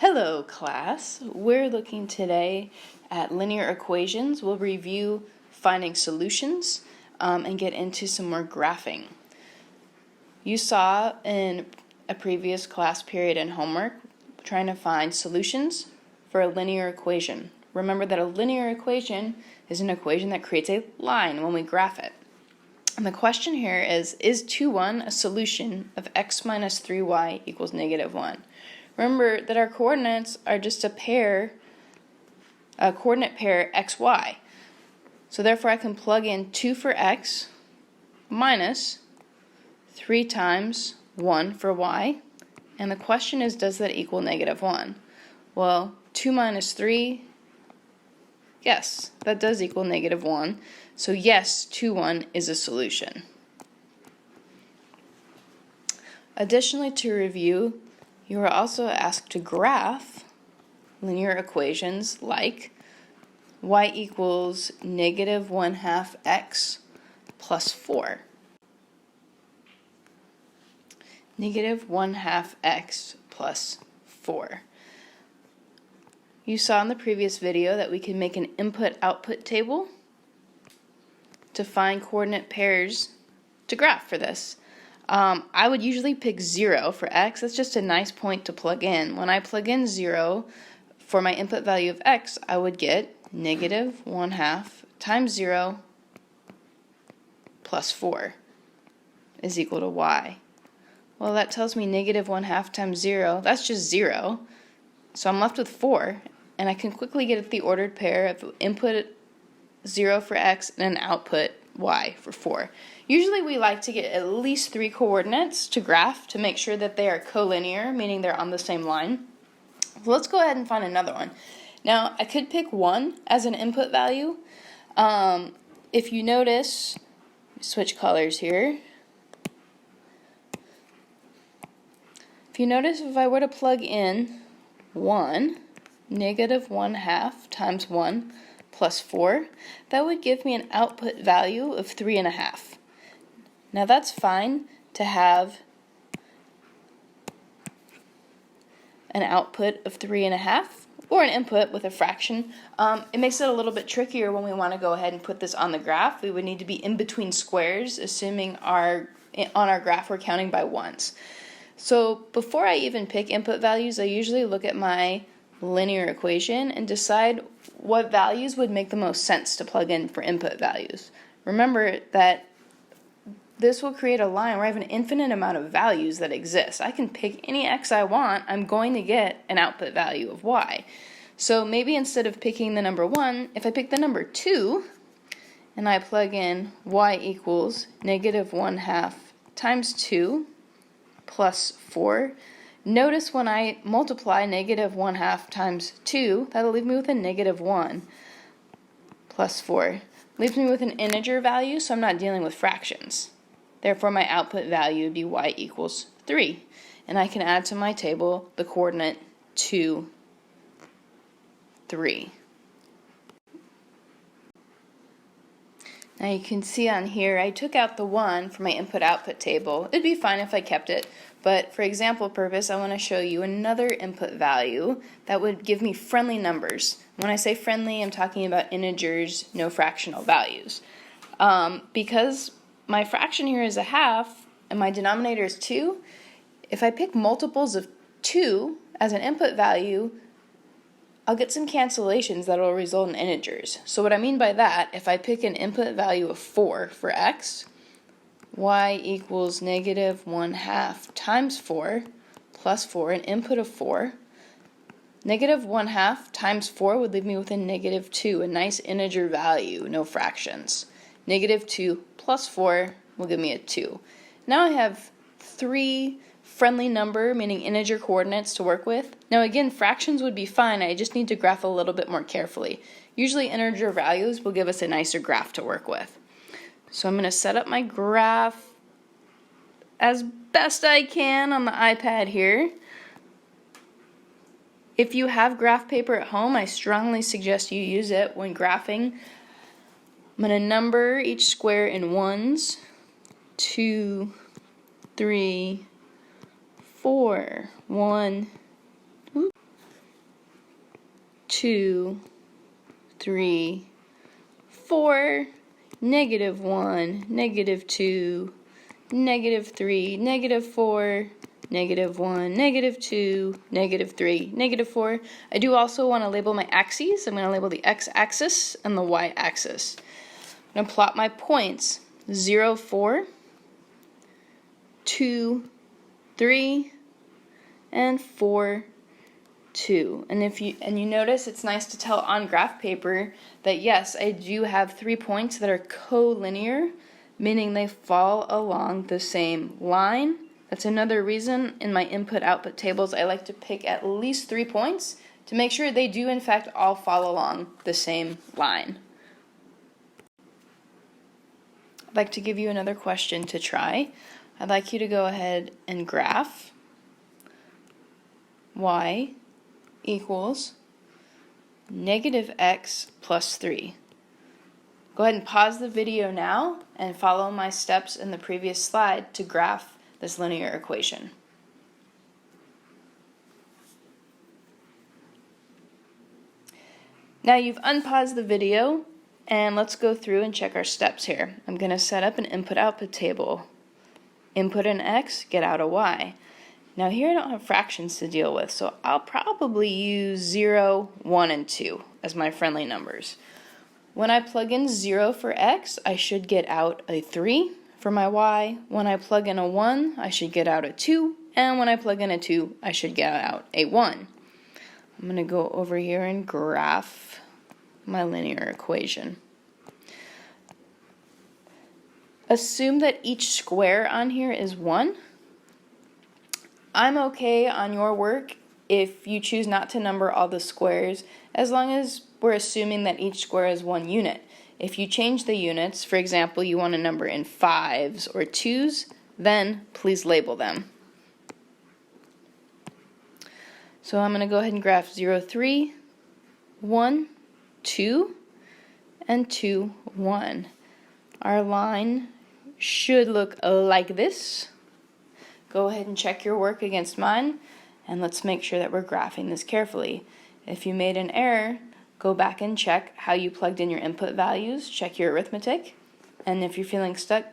Hello class, we're looking today at linear equations. We'll review finding solutions and get into some more graphing. You saw in a previous class period in homework trying to find solutions for a linear equation. Remember that a linear equation is an equation that creates a line when we graph it. And the question here is 2,1 a solution of x minus 3y equals negative 1? Remember that our coordinates are just a coordinate pair xy. So therefore I can plug in 2 for x minus 3 times 1 for y. And the question is, does that equal negative 1? Well, 2 minus 3, yes, that does equal negative 1. So yes, 2,1 is a solution. Additionally, to review, you are also asked to graph linear equations like y equals negative 1/2 x plus 4. Negative 1/2 x plus 4. You saw in the previous video that we can make an input-output table to find coordinate pairs to graph for this. I would usually pick 0 for x. That's just a nice point to plug in. When I plug in 0 for my input value of x, I would get negative 1/2 times 0 plus 4 is equal to y. Well, that tells me negative 1/2 times 0, that's just 0. So I'm left with 4, and I can quickly get the ordered pair of input 0 for x and an output y for 4. Usually we like to get at least 3 coordinates to graph to make sure that they are collinear, meaning they're on the same line. So let's go ahead and find another one. Now I could pick 1 as an input value. If you notice, switch colors here. If I were to plug in 1, negative 1/2 times 1 plus 4, that would give me an output value of 3.5. Now that's fine to have an output of 3.5 or an input with a fraction. It makes it a little bit trickier when we want to go ahead and put this on the graph. We would need to be in between squares, assuming on our graph we're counting by ones. So before I even pick input values, I usually look at my linear equation and decide what values would make the most sense to plug in for input values. Remember that this will create a line where I have an infinite amount of values that exist. I can pick any x I want, I'm going to get an output value of y. So maybe instead of picking the number 1, if I pick the number 2 and I plug in y equals negative 1/2 times 2 plus 4, notice when I multiply negative 1/2 times 2, that'll leave me with a negative 1 plus 4. Leaves me with an integer value, so I'm not dealing with fractions. Therefore, my output value would be y equals 3. And I can add to my table the coordinate 2, 3. Now you can see on here, I took out the 1 for my input-output table. It'd be fine if I kept it, but for example purpose, I want to show you another input value that would give me friendly numbers. When I say friendly, I'm talking about integers, no fractional values. Because my fraction here is 1/2, and my denominator is 2, if I pick multiples of 2 as an input value, I'll get some cancellations that will result in integers. So what I mean by that, if I pick an input value of 4 for x, y equals negative 1/2 times 4 plus 4, an input of 4. Negative 1/2 times 4 would leave me with a negative 2, a nice integer value, no fractions. Negative 2 plus 4 will give me a 2. Now I have 3 friendly number, meaning integer coordinates to work with. Now again, fractions would be fine, I just need to graph a little bit more carefully. Usually integer values will give us a nicer graph to work with. So I'm going to set up my graph as best I can on the iPad here. If you have graph paper at home, I strongly suggest you use it when graphing. I'm going to number each square in 1s, 2, 3, 4, 1, 2, 3, 4, negative 1, negative 2, negative 3, negative 4, negative 1, negative 2, negative 3, negative 4. I do also want to label my axes. I'm going to label the x-axis and the y-axis. I'm going to plot my points. 0, 4, 2, 3, and 4, 2. And you notice it's nice to tell on graph paper that yes, I do have 3 points that are collinear, meaning they fall along the same line. That's another reason in my input-output tables I like to pick at least 3 points to make sure they do in fact all fall along the same line. I'd like to give you another question to try. I'd like you to go ahead and graph y equals negative x plus 3. Go ahead and pause the video now and follow my steps in the previous slide to graph this linear equation. Now you've unpaused the video, and let's go through and check our steps here. I'm going to set up an input-output table. Input an x, get out a y. Now here I don't have fractions to deal with, so I'll probably use 0, 1, and 2 as my friendly numbers. When I plug in 0 for x, I should get out a 3 for my y. When I plug in a 1, I should get out a 2. And when I plug in a 2, I should get out a 1. I'm going to go over here and graph my linear equation. Assume that each square on here is 1. I'm okay on your work if you choose not to number all the squares, as long as we're assuming that each square is 1 unit. If you change the units, for example, you want to number in 5s or 2s, then please label them. So I'm going to go ahead and graph 0, 3, 1, 2, and 2, 1. Our line should look like this. Go ahead and check your work against mine, and let's make sure that we're graphing this carefully. If you made an error, go back and check how you plugged in your input values, check your arithmetic, and if you're feeling stuck,